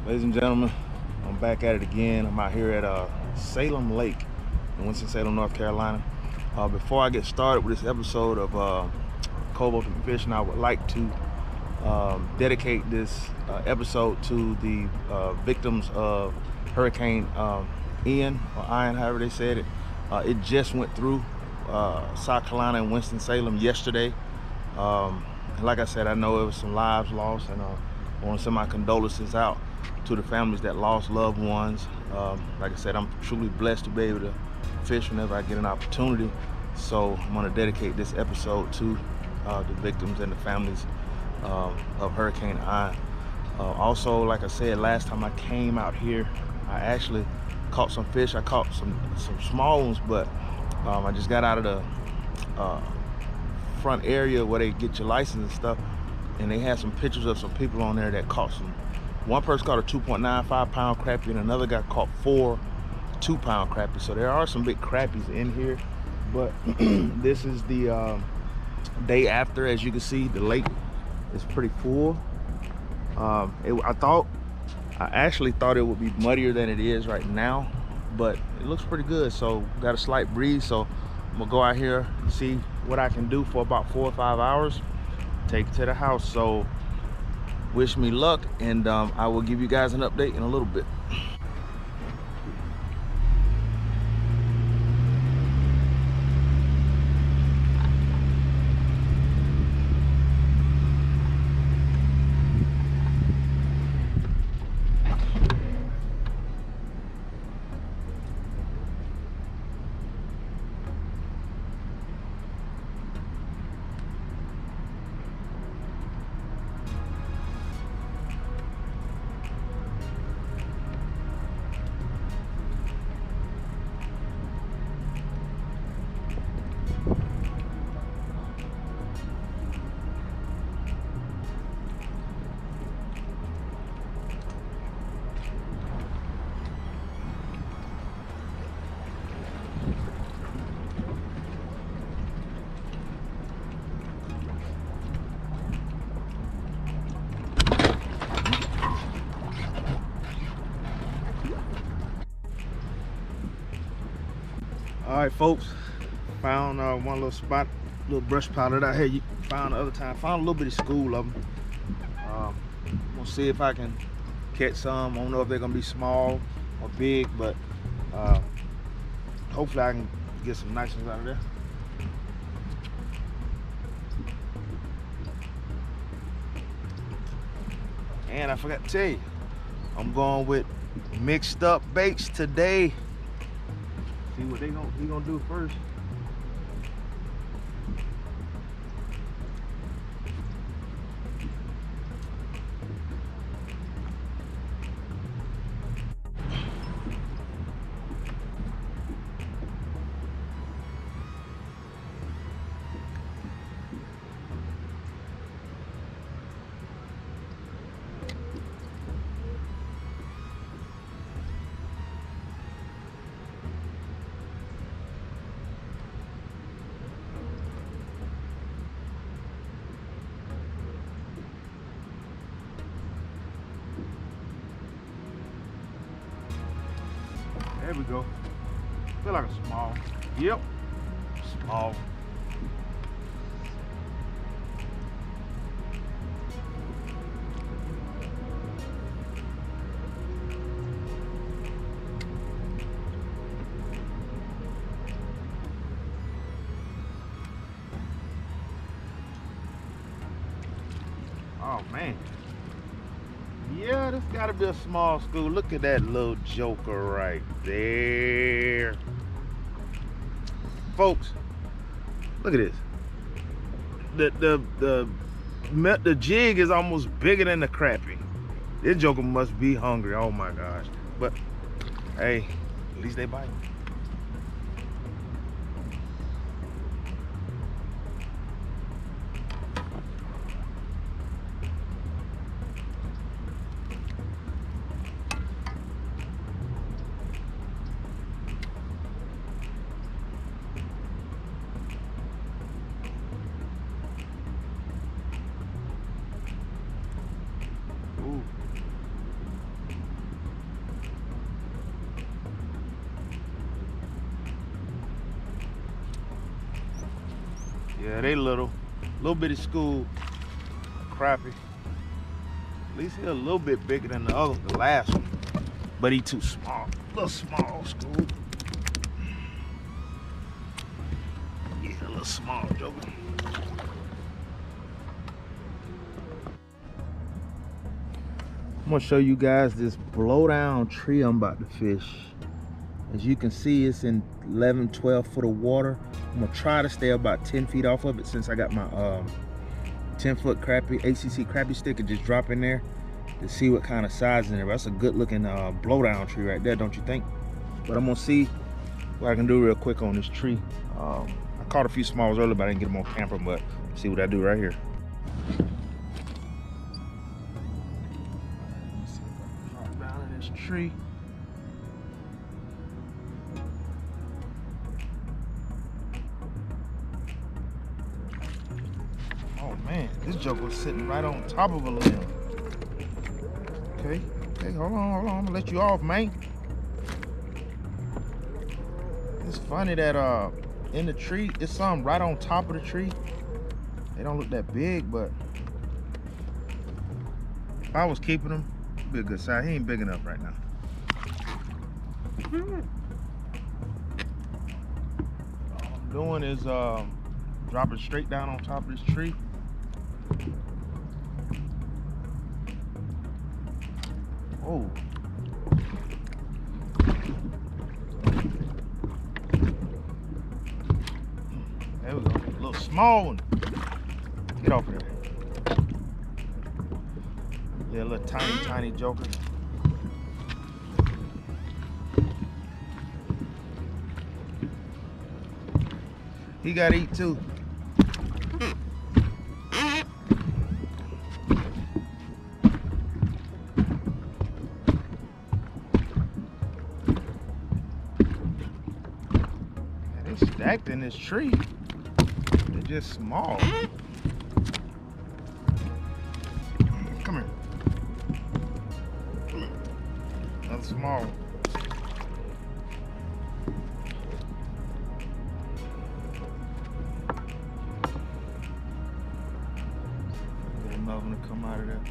Ladies and gentlemen, I'm back at it again. I'm out here at Salem Lake in Winston-Salem, North Carolina. Before I get started with this episode of Cove Fishing, I would like to dedicate this episode to the victims of Hurricane Ian, or Ian, however they said it. It just went through South Carolina and Winston-Salem yesterday. Like I said, I know it was some lives lost, and I want to send my condolences out to the families that lost loved ones. Like I said, I'm truly blessed to be able to fish whenever I get an opportunity. So I'm going to dedicate this episode to the victims and the families of Hurricane Ian. Also, like I said, last time I came out here, I actually caught some fish. I caught some small ones, but I just got out of the front area where they get your license and stuff, and they had some pictures of some people on there that caught some. One person caught a 2.95 pound crappie, and another guy caught 4 2-pound crappies. So there are some big crappies in here, but this is the day after. As you can see, the lake is pretty full. I actually thought it would be muddier than it is right now, but it looks pretty good. So got a slight breeze, so I'm gonna go out here and see what I can do for about 4 or 5 hours, take it to the house. So wish me luck, and I will give you guys an update in a little bit. All right, folks, found one little spot, little brush pile that I had found the other time. Found a little bitty school of them. I'm gonna see if I can catch some. I don't know if they're gonna be small or big, but hopefully I can get some nice ones out of there. And I forgot to tell you, I'm going with mixed up baits today. See what he gonna do first. There we go. Feel like a small. Yep. Small. Oh man. Yeah, this gotta be a small school. Look at that little joker right there. Folks, look at this. The jig is almost bigger than the crappie. This joker must be hungry. Oh my gosh. But hey, at least they bite. Yeah, they little bitty school crappie. At least he's a little bit bigger than the last one, but he too small. Little small school. Yeah, a little small joker. I'm gonna show you guys this blowdown tree I'm about to fish. As you can see, it's in 11, 12 foot of water. I'm gonna try to stay about 10 feet off of it since I got my 10-foot crappie, ACC crappie stick, and just drop in there to see what kind of size is in there. That's a good looking blowdown tree right there, don't you think? But I'm gonna see what I can do real quick on this tree. I caught a few smalls earlier, but I didn't get them on camera, but see what I do right here. Let's see if I can drop down in this tree. Oh man, this joker was sitting right on top of a limb. Okay, hold on, I'm gonna let you off, man. It's funny that in the tree, it's some right on top of the tree. They don't look that big, but if I was keeping them, it'd be a good size. He ain't big enough right now. All I'm doing is dropping straight down on top of this tree. Oh. There we go. A little small one. Get off of there. Yeah, a little tiny joker. He gotta eat too. Stacked in this tree. They're just small. Come here. Another small one. Get another one to come out of there.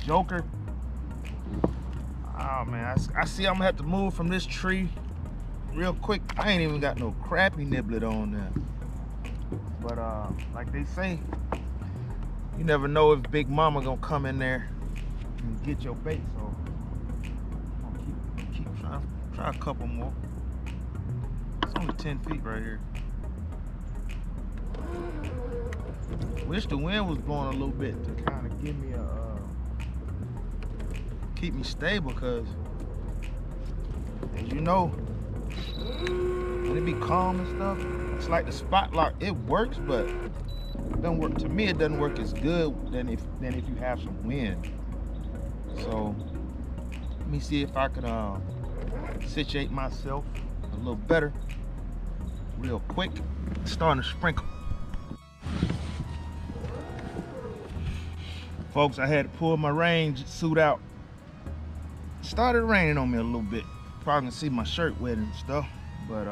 Joker. Oh man, I see I'm gonna have to move from this tree real quick. I ain't even got no crappie niblet on there. But like they say, you never know if Big Mama gonna come in there and get your bait. So I'm gonna keep try a couple more. It's only 10 feet right here. Wish the wind was blowing a little bit to kind of give me a keep me stable, because as you know, when it be calm and stuff, it's like the spot lock. It works, but it doesn't work. To me, it doesn't work as good than if you have some wind. So let me see if I can situate myself a little better real quick. It's starting to sprinkle. Folks, I had to pull my rain suit out. Started raining on me a little bit. Probably can see my shirt wet and stuff, but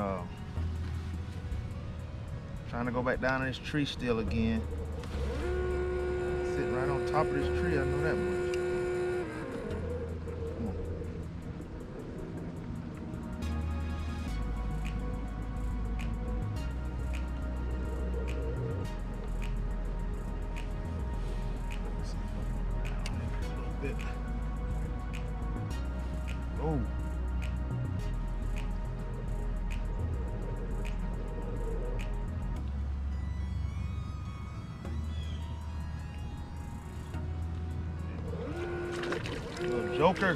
trying to go back down to this tree still again. Sitting right on top of this tree, I know that much. Come on. Let's see if I can get down there a little bit. Oh. Little joker.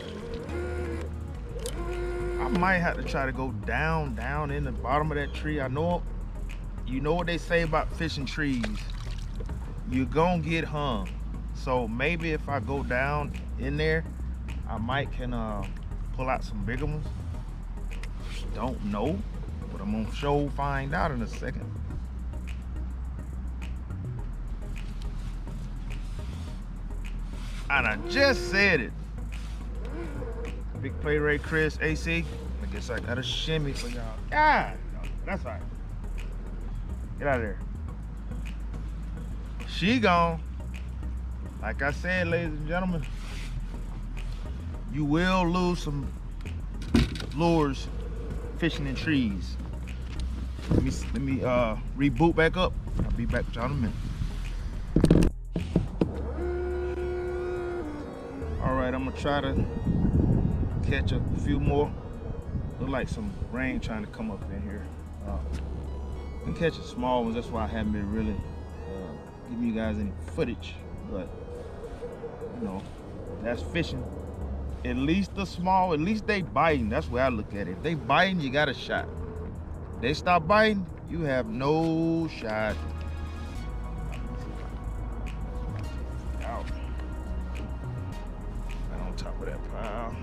I might have to try to go down in the bottom of that tree. I know, you know what they say about fishing trees. You're gonna get hung. So maybe if I go down in there, I might can pull out some bigger ones. Don't know, but I'm gonna sure find out in a second. And I just said it. Big Play Ray Chris AC. I guess I got a shimmy for y'all. Ah, no, that's all right. Get out of there. She gone. Like I said, ladies and gentlemen, you will lose some lures fishing in trees. Let me reboot back up. I'll be back with y'all in a minute. All right, I'm gonna try to catch a few more. Look like some rain trying to come up in here. I'm catching small ones. That's why I haven't been really giving you guys any footage. But you know, that's fishing. At least the small, at least they biting. That's where I look at it. If they biting, you got a shot. If they stop biting, you have no shot. Out. Right on top of that pile.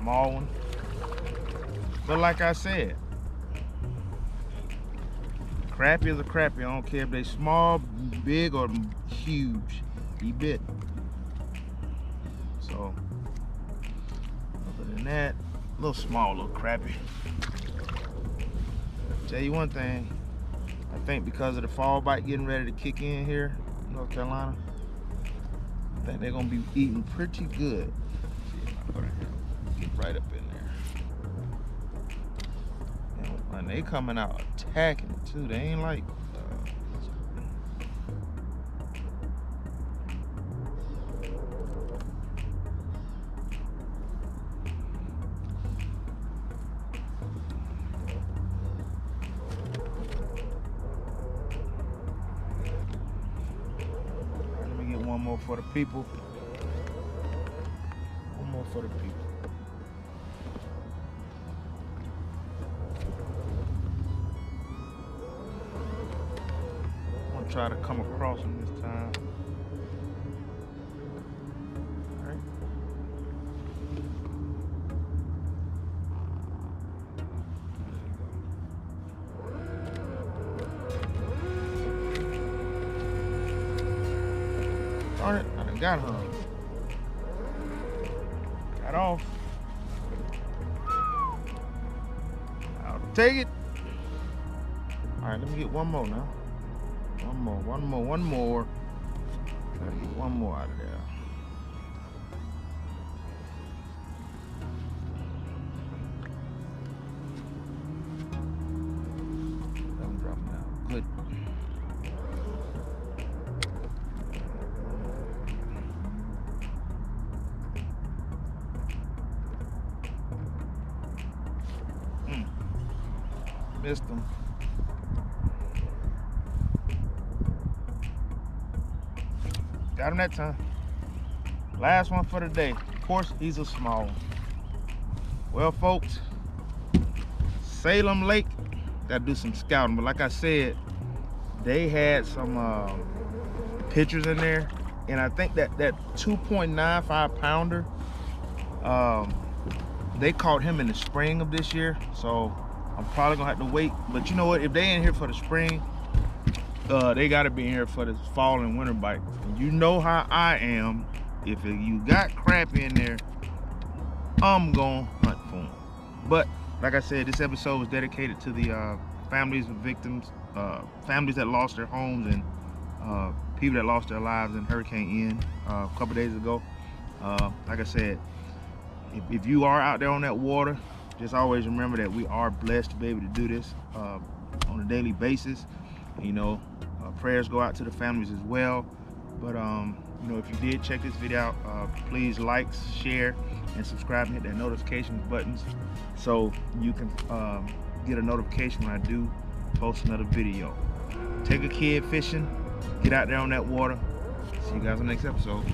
Small one, but like I said, crappie is a crappie. I don't care if they small, big, or huge. He bit. So other than that, little small, little crappie. Tell you one thing, I think because of the fall bite getting ready to kick in here in North Carolina, I think they're gonna be eating pretty good. Get right up in there. And they coming out attacking it too. They ain't like let me get one more for the people. One more for the people. Try to come across them this time. All right. Darn it, I done got her. Got off. I'll take it. All right, let me get one more now. One more. Gotta get one more out of there. I'm dropping down. Good. Missed them. Got him that time. Last one for the day. Of course, he's a small one. Well, folks, Salem Lake, gotta do some scouting. But like I said, they had some pictures in there, and I think that 2.95 pounder, they caught him in the spring of this year. So I'm probably gonna have to wait. But you know what? If they ain't here for the spring, they gotta be here for the fall and winter bite. And you know how I am. If you got crappie in there, I'm gonna hunt for them. But like I said, this episode was dedicated to the families of victims, families that lost their homes, and people that lost their lives in Hurricane Ian a couple days ago. Like I said, if you are out there on that water, just always remember that we are blessed to be able to do this on a daily basis. You know, prayers go out to the families as well. But you know, if you did check this video out, please like, share, and subscribe and hit that notification buttons so you can get a notification when I do post another video. Take a kid fishing, get out there on that water. See you guys on the next episode.